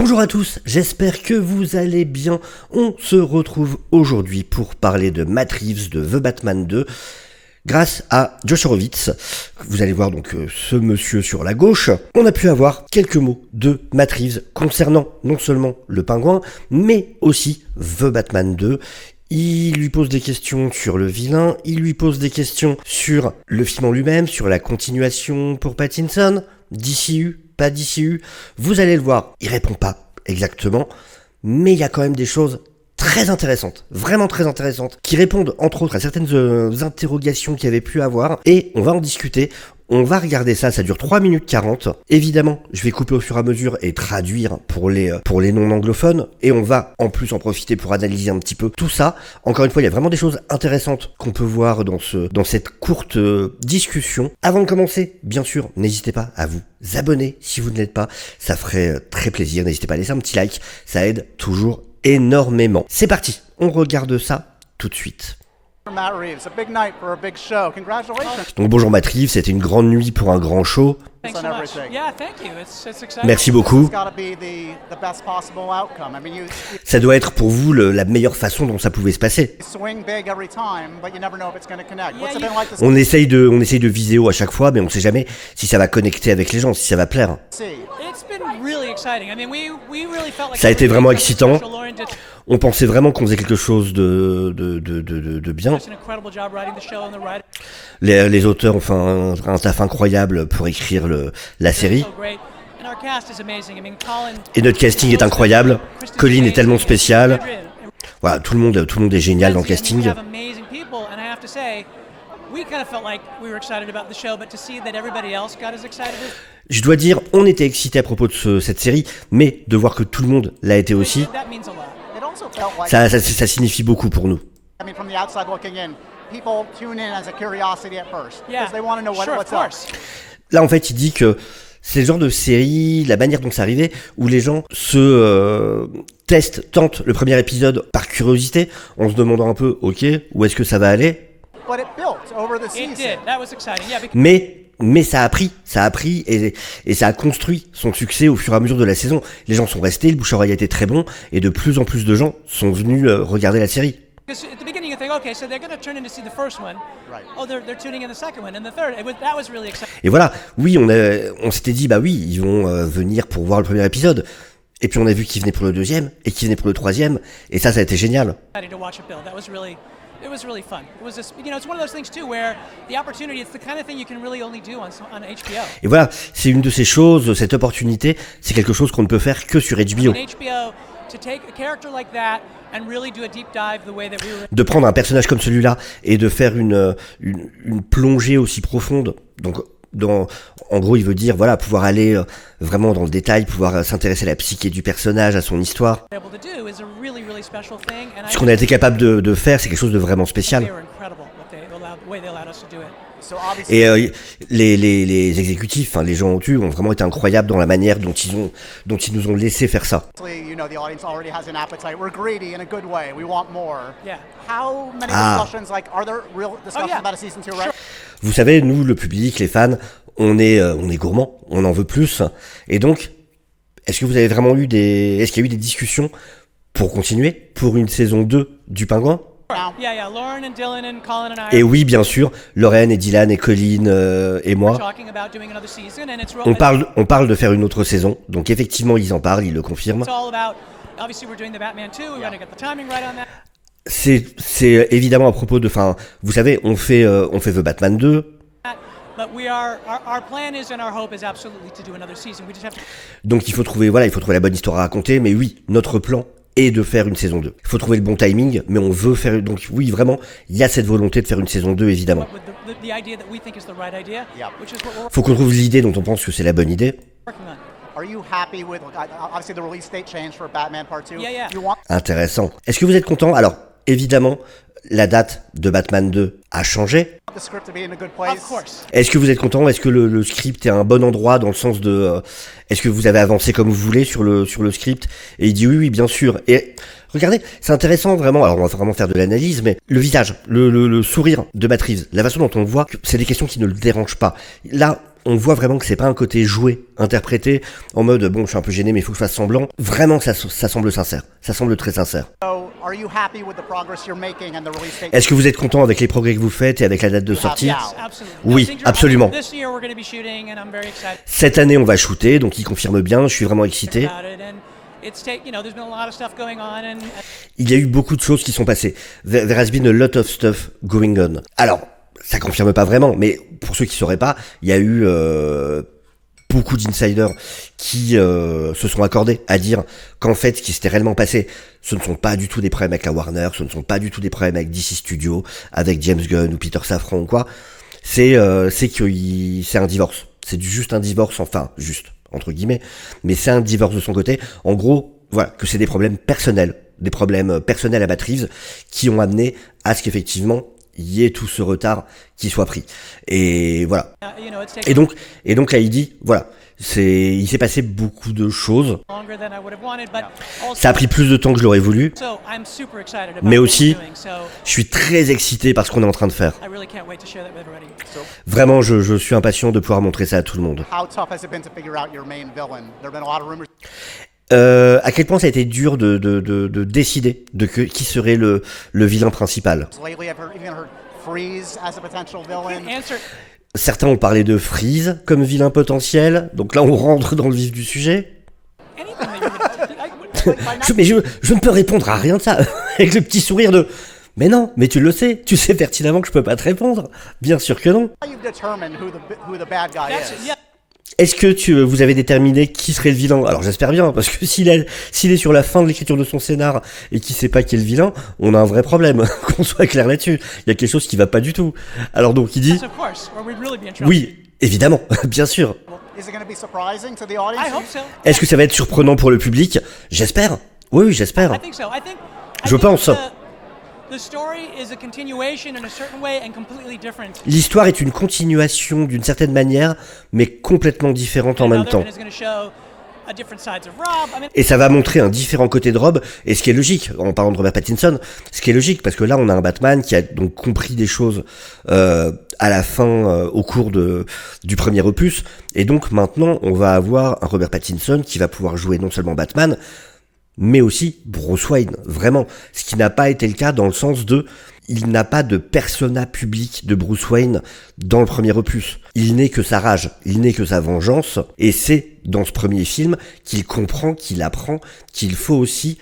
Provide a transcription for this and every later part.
Bonjour à tous, j'espère que vous allez bien. On se retrouve aujourd'hui pour parler de Matt Reeves de The Batman 2 grâce à Josh Horowitz. Vous allez voir donc ce monsieur sur la gauche. On a pu avoir quelques mots de Matt Reeves concernant non seulement le Pingouin, mais aussi The Batman 2. Il lui pose des questions sur le vilain, il lui pose des questions sur le film en lui-même, sur la continuation pour Pattinson, DCU, pas DCU. Vous allez le voir, il répond pas exactement, mais il y a quand même des choses très intéressantes, vraiment très intéressantes, qui répondent entre autres à certaines interrogations qu'il y avait pu avoir, et on va en discuter. On va regarder ça dure 3 minutes 40. Évidemment, je vais couper au fur et à mesure et traduire pour les non-anglophones. Et on va en plus en profiter pour analyser un petit peu tout ça. Encore une fois, il y a vraiment des choses intéressantes qu'on peut voir dans cette courte discussion. Avant de commencer, bien sûr, n'hésitez pas à vous abonner si vous ne l'êtes pas. Ça ferait très plaisir. N'hésitez pas à laisser un petit like. Ça aide toujours énormément. C'est parti, on regarde ça tout de suite. Matt Reeves, a big night for a big show. Congratulations. Donc bonjour Matt Reeves, c'était une grande nuit pour un grand show. Thanks so much. Yeah, thank you. It's exciting. Merci beaucoup. It's got to be the best possible outcome. I mean, you Ça doit être pour vous la meilleure façon dont ça pouvait se passer. swing big every time, but you never know if it's going to connect. Yeah, What's it you- been like this On essaye de viser haut à chaque fois, mais on sait jamais si ça va connecter avec les gens, si ça va plaire. see? It's been really exciting. I mean, we really felt like Ça a été vraiment everything excitant. Special Lauren did On pensait vraiment qu'on faisait quelque chose de bien. just an incredible job writing the show and the writing Les auteurs ont fait un taf incroyable pour écrire la série. so great. And our cast is amazing. I mean, Colin Et notre casting est incroyable. Colin est tellement spécial. Voilà, tout le monde est génial dans le casting. We have amazing people, and I have to say, we kind of felt like we were excited about the show, but to see that everybody else got as excited as Je dois dire, on était excités à propos de cette série, mais de voir que tout le monde l'a été aussi, that means a lot. It also felt like, ça signifie beaucoup pour nous. I mean, from the outside looking in, people tune in as a curiosity at first Yeah, because they want to know sure, what's of up. course. Là, en fait, il dit que c'est le genre de série, la manière dont c'est arrivé, où les gens tentent le premier épisode par curiosité, en se demandant un peu, ok, où est-ce que ça va aller? But it built over the It season. did. That was exciting. Yeah, because Mais ça a pris et ça a construit son succès au fur et à mesure de la saison. Les gens sont restés, le bouche-à-oreille a été très bon, et de plus en plus de gens sont venus regarder la série. at the beginning you think, okay, so they're going to turn in to see the first one. Right. Oh, they're tuning in the second one and the third. That was really exciting. Et voilà, oui, on s'était dit, bah oui, ils vont venir pour voir le premier épisode. Et puis on a vu qu'ils venaient pour le deuxième, et qu'ils venaient pour le troisième, et ça a été génial. To watch it build. It was really fun. It was just, it's one of those things too where the opportunity, it's the kind of thing you can really only do on HBO. Et voilà, c'est une de ces choses, cette opportunité, c'est quelque chose qu'on ne peut faire que sur HBO. On HBO, to take a character like that and really do a deep dive the way that we were. De prendre un personnage comme celui-là et de faire une plongée aussi profonde. Donc, en gros, il veut dire, voilà, pouvoir aller vraiment dans le détail, pouvoir s'intéresser à la psyché du personnage, à son histoire. Able to do is a really, really special thing. And Ce qu'on a été capable de faire, c'est quelque chose de vraiment spécial. they were incredible the way they allowed us to do it. So obviously, Et les exécutifs, les gens au-dessus, ont vraiment été incroyables dans la manière dont ils nous ont laissé faire ça. you know, the audience already has an appetite. We're greedy in a good way. We want more. Yeah. How many Ah. discussions, like, are there real discussions yeah. about a season 2, right? Vous savez, nous, le public, les fans, on est gourmands, on en veut plus. Et donc, est-ce que vous avez vraiment est-ce qu'il y a eu des discussions pour continuer, pour une saison 2 du Pingouin? Yeah, Lauren and Dylan and Colin and I Et oui, bien sûr, Lorraine et Dylan et Colin et are moi, talking about doing another season, and it's on parle de faire une autre saison. Donc effectivement, ils en parlent, ils le confirment. It's all about. Obviously, we're doing the Batman 2. We want to get the timing right on that. C'est évidemment à propos de, vous savez, on fait The Batman 2. But our plan is and our hope is absolutely to do another season. We just have to. Donc il faut trouver la bonne histoire à raconter, mais oui, notre plan est de faire une saison 2. Il faut trouver le bon timing, mais on veut faire, donc oui, vraiment, il y a cette volonté de faire une saison 2, évidemment. With the idea that we think is the right idea, Yeah. which is what we're Faut qu'on trouve l'idée dont on pense que c'est la bonne idée. working on. Are you happy with, obviously, the release date change for Batman Part 2? Yeah, yeah. You want Intéressant. Est-ce que vous êtes content? Alors, évidemment, la date de Batman 2 a changé. the script to be in a good place? Of course. Est-ce que vous êtes content? Est-ce que le script est à un bon endroit dans le sens de... est-ce que vous avez avancé comme vous voulez sur le script? Et il dit oui, bien sûr. Et regardez, c'est intéressant vraiment, alors on va vraiment faire de l'analyse, mais le visage, le sourire de Matt Reeves, la façon dont on le voit, c'est des questions qui ne le dérangent pas. Là, On voit vraiment que c'est pas un côté joué, interprété, en mode bon, je suis un peu gêné, mais il faut que je fasse semblant. Vraiment, ça semble sincère. Ça semble très sincère. So, are you happy with the progress you're making and the release date? Est-ce que vous êtes content avec les progrès que vous faites et avec la date de sortie? Yes. Absolutely. Oui, Things are- absolument. This year we're going to be shooting, and I'm very excited Cette année, on va shooter, donc il confirme bien, je suis vraiment excité. about it. And there's been a lot of stuff going on, and Il y a eu beaucoup de choses qui sont passées. There has been a lot of stuff going on. Alors, ça confirme pas vraiment, mais pour ceux qui sauraient pas, il y a eu beaucoup d'insiders qui se sont accordés à dire qu'en fait, ce qui s'était réellement passé, ce ne sont pas du tout des problèmes avec la Warner, ce ne sont pas du tout des problèmes avec DC Studios, avec James Gunn ou Peter Safran ou quoi. C'est un divorce. C'est juste un divorce, enfin, juste, entre guillemets, mais c'est un divorce de son côté. En gros, voilà, que c'est des problèmes personnels à Matt Reeves qui ont amené à ce qu'effectivement, il y ait tout ce retard qui soit pris. Et voilà. it's taken Et donc là, il dit, voilà, il s'est passé beaucoup de choses. longer than I would have wanted, but also, Ça a pris plus de temps que je l'aurais voulu. so I'm super excited about Mais what aussi, we're doing. So je suis très excité par ce qu'on est en train de faire. I really can't wait to share that with everybody. Vraiment, je suis impatient de pouvoir montrer ça à tout le monde. How tough has it been to figure out your main villain? There have been a lot of rumors. À quel point ça a été dur de décider qui serait le vilain principal. Lately, I've even heard Freeze as a potential villain. Answer. Certains ont parlé de Freeze comme vilain potentiel. Donc là, on rentre dans le vif du sujet. Anything that you would. Je ne peux répondre à rien de ça. Avec le petit sourire de... Mais non, mais tu le sais. Tu sais pertinemment que je peux pas te répondre. Bien sûr que non. How you've determined who the bad guy That's is. yeah. Est-ce que vous avez déterminé qui serait le vilain? Alors j'espère bien, parce que s'il est sur la fin de l'écriture de son scénar et qu'il sait pas qui est le vilain, on a un vrai problème, qu'on soit clair là-dessus. Il y a quelque chose qui va pas du tout. Alors donc il dit, Yes, of course, or we'd really be in trouble. oui, évidemment, bien sûr. Is it going to be surprising to the audience? I hope so. Est-ce que ça va être surprenant pour le public? J'espère. Oui, j'espère. I think so. I think. Je pense. The story is a continuation in a certain way and completely different. L'histoire est une continuation d'une certaine manière, mais complètement différente en même temps. And it's going to show a different sides of Rob. I mean, Et ça va montrer un différent côté de Rob, et ce qui est logique, en parlant de Robert Pattinson, ce qui est logique, parce que là on a un Batman qui a donc compris des choses à la fin, au cours du premier opus, et donc maintenant on va avoir un Robert Pattinson qui va pouvoir jouer non seulement Batman, mais aussi Bruce Wayne, vraiment. Ce qui n'a pas été le cas dans le sens de... Il n'a pas de persona public de Bruce Wayne dans le premier opus. Il n'est que sa rage, il n'est que sa vengeance, et c'est dans ce premier film qu'il comprend, qu'il apprend qu'il faut aussi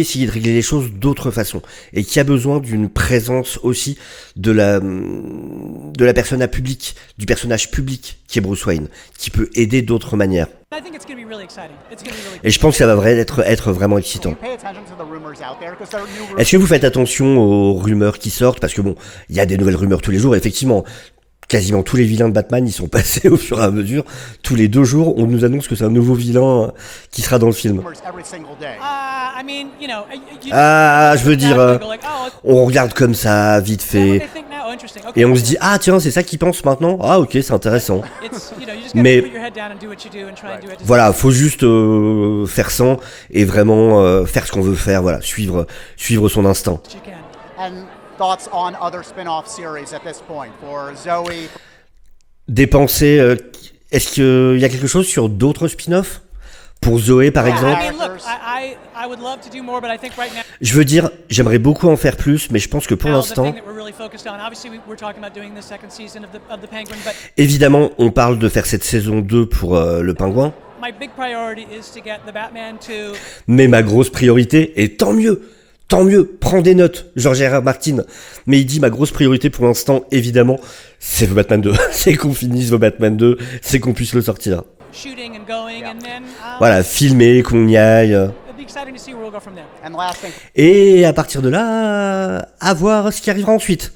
essayer de régler les choses d'autre façon, et qu'il y a besoin d'une présence aussi de la persona publique, du personnage public qui est Bruce Wayne, qui peut aider d'autres manières. I think it's going to be really exciting. It's going to be really. Et je pense que ça va être vraiment Do excitant. you pay attention to the rumors out there? Because there are new rumors. Est-ce que vous faites attention aux rumeurs qui sortent? Parce que bon, il y a des nouvelles rumeurs tous les jours. Effectivement, quasiment tous les vilains de Batman, ils sont passés au fur et à mesure. Tous les 2 jours, on nous annonce que c'est un nouveau vilain qui sera dans le film. Rumors every single day. I mean, Je veux dire, go like, oh, on regarde comme ça, vite is that what fait, they think now? Oh, interesting. Okay. et on se dit, ah tiens, c'est ça qu'ils pensent maintenant? Ah ok, c'est intéressant. It's, you just Mais- gotta put your head down and do what you do and try and do it. Voilà, faut juste faire sans et vraiment faire ce qu'on veut faire, voilà, suivre son instinct. You can. And thoughts on other spin-off series at this point for Zoe? Dépenser, est-ce qu'il y a quelque chose sur d'autres spin-offs? Pour Zoé, par exemple? I mean, look, I would love to do more, but I think right now, Je veux dire, j'aimerais beaucoup en faire plus, mais je pense que pour the l'instant, thing that we're really focused on, obviously, we're talking about doing the second season of the Penguin, but évidemment, on parle de faire cette saison 2 pour le Pingouin, my big priority is to get the Batman to. mais ma grosse priorité, et tant mieux, prends des notes, George R.R. Martin, mais il dit ma grosse priorité pour l'instant, évidemment, c'est The Batman 2, c'est qu'on finisse The Batman 2, c'est qu'on puisse le sortir. Shooting and going, and then Voilà, filmer, qu'on y aille, it'll be exciting to see where we'll go from there. And last thing, et à partir de là, à voir ce qui arrivera ensuite.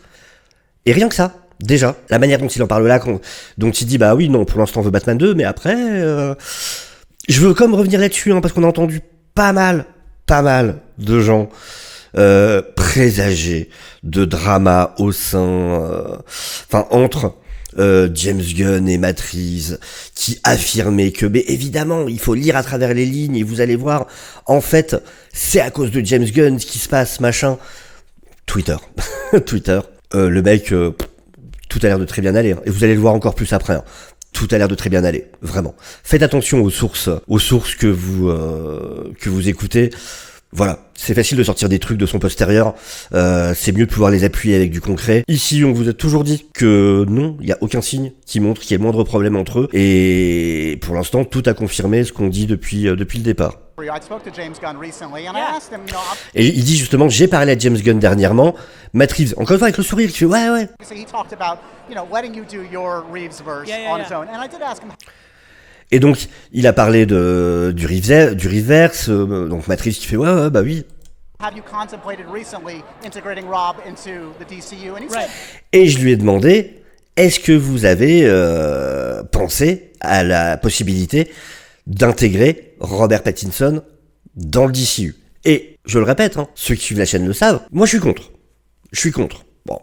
Et rien que ça, déjà, la manière dont il en parle là, dont il dit bah oui, non, pour l'instant on veut Batman 2, mais après, je veux comme revenir là-dessus, parce qu'on a entendu pas mal de gens présager de drama au sein, entre James Gunn et Matt Reeves, qui affirmaient que, mais évidemment, il faut lire à travers les lignes et vous allez voir, en fait, c'est à cause de James Gunn ce qui se passe, machin. Twitter. Le mec, tout a l'air de très bien aller, et vous allez le voir encore plus après. tout a l'air de très bien aller, vraiment. Faites attention aux sources que vous écoutez. Voilà, c'est facile de sortir des trucs de son postérieur, c'est mieux de pouvoir les appuyer avec du concret. Ici, on vous a toujours dit que non, il n'y a aucun signe qui montre qu'il y ait le moindre problème entre eux, et pour l'instant, tout a confirmé ce qu'on dit depuis le départ. I spoke to James Gunn recently, and I asked him, Et il dit justement, j'ai parlé à James Gunn dernièrement, Matt Reeves, encore une fois avec le sourire, il fait ouais. he talked about, letting you do your Reeves verse Yeah, on yeah. his own. And I did ask him, Et donc, il a parlé du Reverse, donc Matt Reeves qui fait ouais, bah oui. have you contemplated recently integrating Rob into the DCU? And he Right. said, Et je lui ai demandé, est-ce que vous avez pensé à la possibilité d'intégrer Robert Pattinson dans le DCU? Et je le répète, ceux qui suivent la chaîne le savent, moi je suis contre. Bon,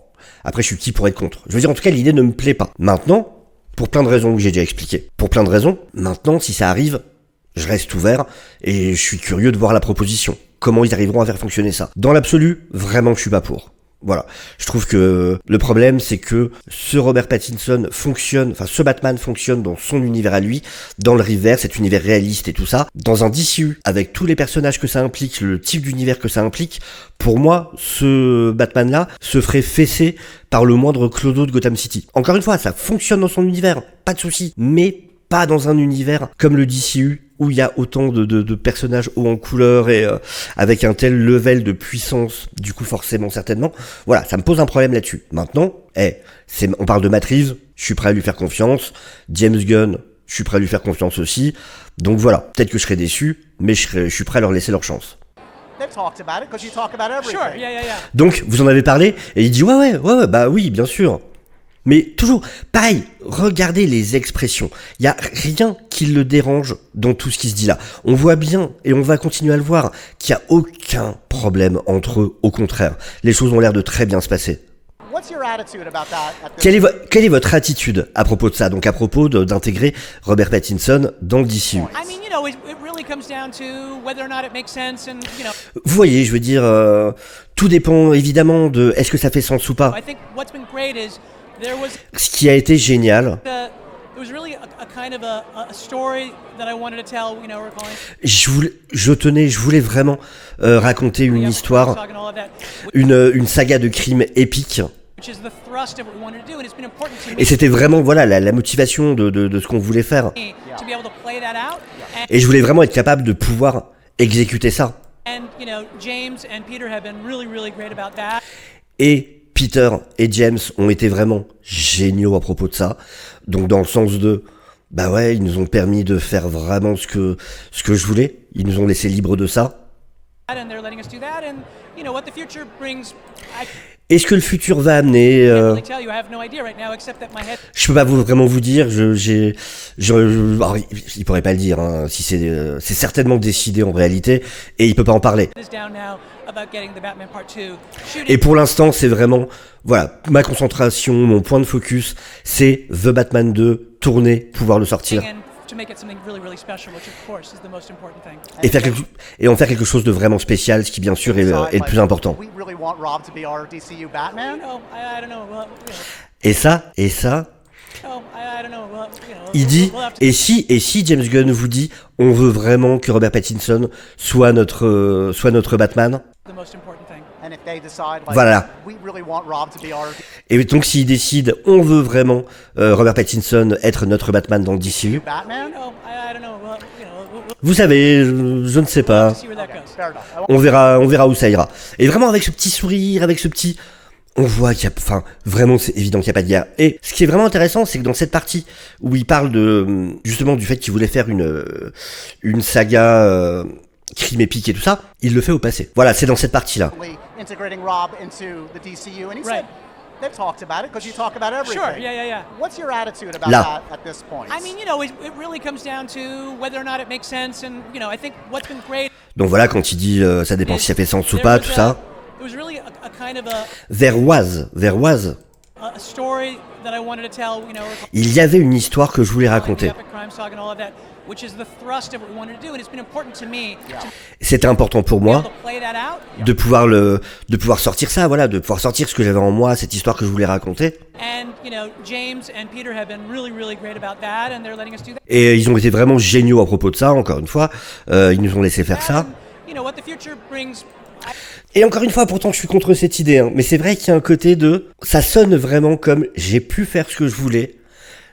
après je suis qui pour être contre? Je veux dire, en tout cas, l'idée ne me plaît pas. Maintenant, pour plein de raisons que j'ai déjà expliquées, maintenant, si ça arrive, je reste ouvert et je suis curieux de voir la proposition. Comment ils arriveront à faire fonctionner ça? Dans l'absolu, vraiment, je suis pas pour. Voilà. Je trouve que le problème, c'est que ce Robert Pattinson ce Batman fonctionne dans son univers à lui, dans le Reverse, cet univers réaliste et tout ça. Dans un DCU, avec tous les personnages que ça implique, le type d'univers que ça implique, pour moi, ce Batman-là se ferait fesser par le moindre clodo de Gotham City. Encore une fois, ça fonctionne dans son univers, pas de souci, mais pas dans un univers comme le DCU, où il y a autant de personnages hauts en couleur et avec un tel level de puissance, du coup forcément certainement, voilà, ça me pose un problème là-dessus. Maintenant, on parle de Matt Reeves, je suis prêt à lui faire confiance, James Gunn, je suis prêt à lui faire confiance aussi, donc voilà, peut-être que je serai déçu, mais je suis prêt à leur laisser leur chance. they've talked about it because you talk about everything. Sure, yeah. Donc, vous en avez parlé, et il dit ouais, bah oui, bien sûr. Mais toujours, pareil, regardez les expressions. Il y a rien qui le dérange dans tout ce qui se dit là. On voit bien, et on va continuer à le voir, qu'il n'y a aucun problème entre eux. Au contraire, les choses ont l'air de très bien se passer. What's your attitude about that at this Quelle est votre attitude à propos de ça? Donc à propos d'intégrer Robert Pattinson dans le DCU. I mean, it really comes down to whether or not it makes sense, and Vous voyez, je veux dire, tout dépend évidemment de est-ce que ça fait sens ou pas. I think what's been great is there was Ce qui a été génial, it was really a kind of a story that I wanted to tell. We're calling je voulais vraiment raconter une histoire, and all of that, une saga de crimes épique. which is the thrust of what we wanted to do, and it's been important to me Et c'était vraiment voilà la motivation de ce qu'on voulait faire. to be able to play that out. Et je voulais vraiment être capable de pouvoir exécuter ça. And James and Peter have been really, really great about that. Et Peter et James ont été vraiment géniaux à propos de ça. Donc dans le sens de bah ouais, ils nous ont permis de faire vraiment ce que je voulais. Ils nous ont laissé libres de ça. And they're letting us do that, and what the future brings, I Et ce que le futur va amener, can't really tell you. I have no idea right now, except that my head je peux pas vraiment vous dire. Alors, il pourrait pas le dire. Si c'est certainement décidé en réalité, et il peut pas en parler. is down now about getting the Batman Part 2 shooting. Et pour l'instant, c'est vraiment, voilà, ma concentration, mon point de focus, c'est The Batman 2, tourner, pouvoir le sortir, And to make it something really, really special, which of course is the most important thing. et en faire quelque chose de vraiment spécial, ce qui bien sûr est le plus important. We really want Rob to be our DCU Batman. I don't know. Well, Et ça, I don't know. Well, il dit, we'll have to- et si James Gunn vous dit, on veut vraiment que Robert Pattinson soit notre Batman, the most important thing. And if they decide, Voilà. we really want Rob to be our et donc s'il décide, on veut vraiment Robert Pattinson être notre Batman dans le DCU, Batman. I don't know. Well, we'll vous savez, je ne sais pas. see where that goes. Fair enough. On verra où ça ira. Et vraiment avec ce petit sourire, avec ce petit, on voit qu'il y a, enfin, vraiment c'est évident qu'il n'y a pas de guerre. Et ce qui est vraiment intéressant, c'est que dans cette partie où il parle de, justement du fait qu'il voulait faire une saga crime épique et tout ça, il le fait au passé. Voilà, c'est dans cette partie-là. Integrating Rob into the DCU, and he Right. said they've talked about it because you talk about everything. Sure. Yeah. What's your attitude about Là. that at this point? I mean, it really comes down to whether or not it makes sense, and I think what's been great. Donc voilà, quand il dit ça dépend si ça fait sens ou pas, tout ça. It was really a kind of There was. a story that I wanted to tell. Il y avait une histoire que je voulais raconter. Epic crime saga and all of that, which is the thrust of what we wanted to do, and it's been important to me to C'était important pour be able moi to play that out. de pouvoir sortir ça, voilà, de pouvoir sortir ce que j'avais en moi, cette histoire que je voulais raconter. And James and Peter have been really, really great about that, and they're letting us do that. Et ils ont été vraiment géniaux à propos de ça, encore une fois. Ils nous ont laissé faire ça. And, what the future brings. Et encore une fois, pourtant, je suis contre cette idée, hein. Mais c'est vrai qu'il y a un côté de... Ça sonne vraiment comme j'ai pu faire ce que je voulais,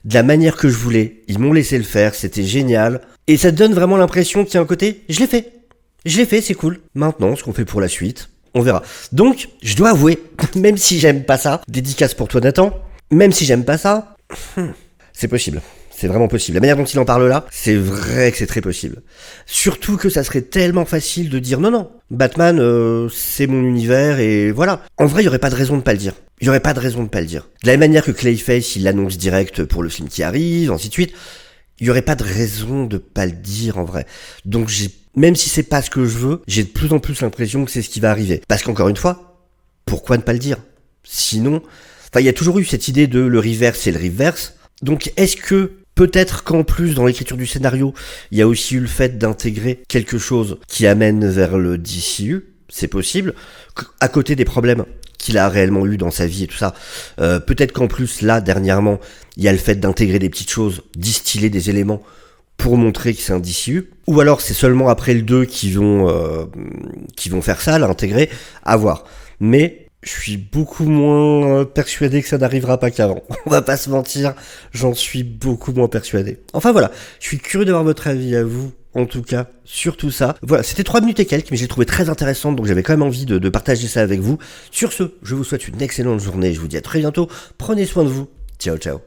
de la manière que je voulais. Ils m'ont laissé le faire, c'était génial. Et ça donne vraiment l'impression qu'il y a un côté, je l'ai fait, c'est cool. Maintenant, ce qu'on fait pour la suite, on verra. Donc, je dois avouer, même si j'aime pas ça, dédicace pour toi Nathan, même si j'aime pas ça, c'est possible. C'est vraiment possible. La manière dont il en parle là, c'est vrai que c'est très possible. Surtout que ça serait tellement facile de dire non, Batman, c'est mon univers et voilà. En vrai, il y aurait pas de raison de pas le dire. Il y aurait pas de raison de pas le dire. De la même manière que Clayface, il l'annonce direct pour le film qui arrive, ainsi de suite. Il y aurait pas de raison de pas le dire en vrai. Donc même si c'est pas ce que je veux, j'ai de plus en plus l'impression que c'est ce qui va arriver. Parce qu'encore une fois, pourquoi ne pas le dire? Sinon, il y a toujours eu cette idée de le reverse et le reverse. Donc est-ce que peut-être qu'en plus, dans l'écriture du scénario, il y a aussi eu le fait d'intégrer quelque chose qui amène vers le DCU, c'est possible, à côté des problèmes qu'il a réellement eu dans sa vie et tout ça. Peut-être qu'en plus, là, dernièrement, il y a le fait d'intégrer des petites choses, distiller des éléments pour montrer que c'est un DCU. Ou alors, c'est seulement après le 2 qui vont faire ça, l'intégrer, à voir. Mais... je suis beaucoup moins persuadé que ça n'arrivera pas qu'avant. On va pas se mentir, j'en suis beaucoup moins persuadé. Enfin voilà, je suis curieux d'avoir votre avis à vous, en tout cas, sur tout ça. Voilà, c'était 3 minutes et quelques, mais j'ai trouvé très intéressante, donc j'avais quand même envie de partager ça avec vous. Sur ce, je vous souhaite une excellente journée, je vous dis à très bientôt, prenez soin de vous, ciao ciao.